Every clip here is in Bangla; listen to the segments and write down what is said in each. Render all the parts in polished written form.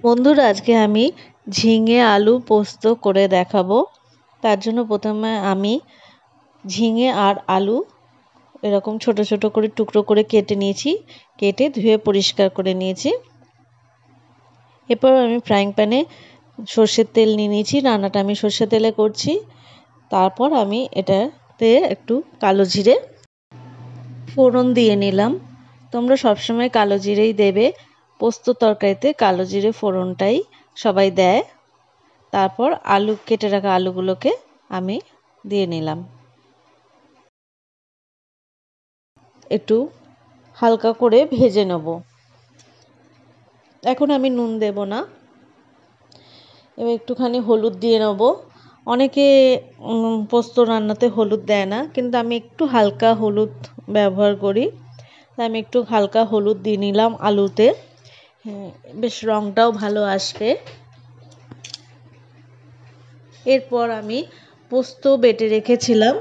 বন্ধুরা, আজকে আমি ঝিঙে আলু পোস্ত করে দেখাবো। তার জন্য প্রথমে আমি ঝিঙে আর আলু এরকম ছোট ছোট করে টুকরো করে কেটে নিয়েছি, কেটে ধুয়ে পরিষ্কার করে নিয়েছি। এরপর আমি ফ্রাইং প্যানে সর্ষের তেল নিয়ে নিয়েছি। রান্নাটা আমি সর্ষের তেলে করছি। তারপর আমি এটাতে একটু কালো জিরে ফোড়ন দিয়ে নিলাম। তোমরা সবসময় কালো জিরেই দেবে, পোস্ত তরকারিতে কালো জিরে ফোড়নটাই সবাই দেয়। তারপর কেটে রাখা আলুগুলোকে আমি দিয়ে নিলাম। একটু হালকা করে ভেজে নেব। এখন আমি নুন দেব না, এবার একটুখানি হলুদ দিয়ে নেব। অনেকে পোস্ত রান্নাতে হলুদ দেয় না, কিন্তু আমি একটু হালকা হলুদ ব্যবহার করি, তাই আমি একটু হালকা হলুদ দিয়ে নিলাম আলুতে। বেশ রঙটাও ভালো আসবে। এরপর আমি পোস্ত বেটে রেখেছিলাম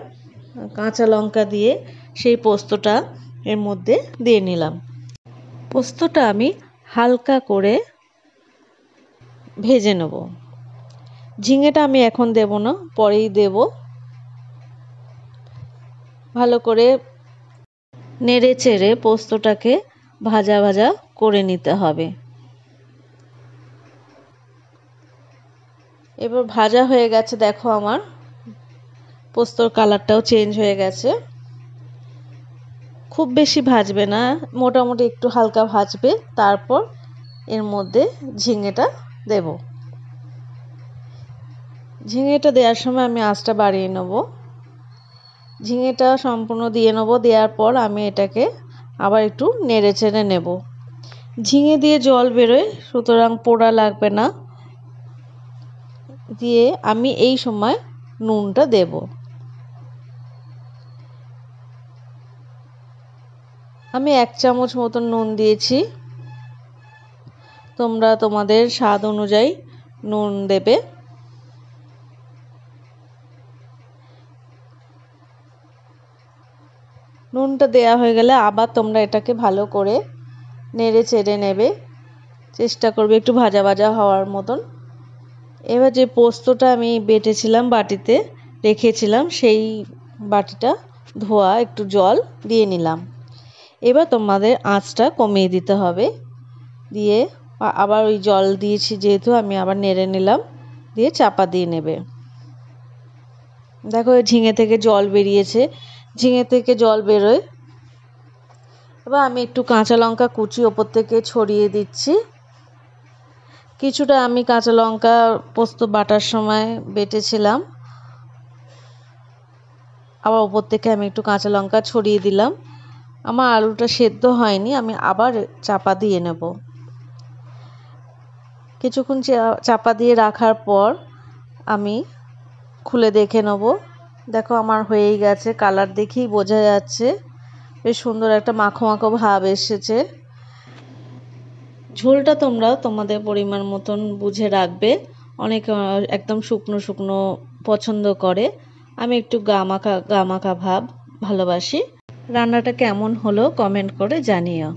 কাঁচা লঙ্কা দিয়ে, সেই পোস্তটা এর মধ্যে দিয়ে নিলাম। পোস্তটা আমি হালকা করে ভেজে নেব। ঝিঙেটা আমি এখন দেব না, পরেই দেব। ভালো করে নেড়ে চেড়ে পোস্তটাকে ভাজা ভাজা করে নিতে হবে। এবার ভাজা হয়ে গেছে, দেখো আমার পোস্তর কালারটাও চেঞ্জ হয়ে গেছে। খুব বেশি ভাজবে না, মোটামুটি একটু হালকা ভাজবে। তারপর এর মধ্যে ঝিঙেটা দেব। ঝিঙেটা দেওয়ার সময় আমি আঁচটা বাড়িয়ে নেব। ঝিঙেটা সম্পূর্ণ দিয়ে নেব। দেওয়ার পর আমি এটাকে আবার একটু নেড়ে চেড়ে নেব। ঝিঙে দিয়ে জল বেরোয়, সুতরাং পোড়া লাগবে না। দিয়ে আমি এই সময় নুনটা দেব। আমি 1 চামচ মতন নুন দিয়েছি। তোমরা তোমাদের স্বাদ অনুযায়ী নুন দেবে। নুনটা দেয়া হয়ে গেলে আবার তোমরা এটাকে ভালো করে নেড়ে চেড়ে নেবে। চেষ্টা করবে একটু ভাজা ভাজা হওয়ার মতন। এবার যে পোস্তটা আমি বেটেছিলাম, বাটিতে রেখেছিলাম, সেই বাটিটা ধোয়া একটু জল দিয়ে নিলাম। এবার তোমাদের আঁচটা কমিয়ে দিতে হবে। দিয়ে আবার ওই জল দিয়েছি যেহেতু, আমি আবার নেড়ে নিলাম, দিয়ে চাপা দিয়ে নেবে। দেখো ঝিঙে থেকে জল বেরিয়েছে, ঝিঙে থেকে জল বেরোয়। এবার আমি একটু কাঁচা লঙ্কা কুচি ওপর থেকে ছড়িয়ে দিচ্ছি। কিছুটা আমি কাঁচা লঙ্কা পোস্ত বাটার সময় বেটেছিলাম, আবার ওপর থেকে আমি একটু কাঁচা লঙ্কা ছড়িয়ে দিলাম। আমার আলুটা সেদ্ধ হয়নি, আমি আবার চাপা দিয়ে নেব। কিছুক্ষণ চাপা দিয়ে রাখার পর আমি খুলে দেখে নেব। দেখো আমার হয়েই গেছে, কালার দেখেই বোঝা যাচ্ছে বেশ সুন্দর একটা মাখো মাখো ভাব এসেছে। ঝোলটা তোমরা তোমাদের পরিমাণ মতন বুঝে রাখবে। অনেকে একদম শুকনো শুকনো পছন্দ করে, আমি একটু গামাখা গামাখা ভাব ভালোবাসি। রান্নাটা কেমন হলো কমেন্ট করে জানিও।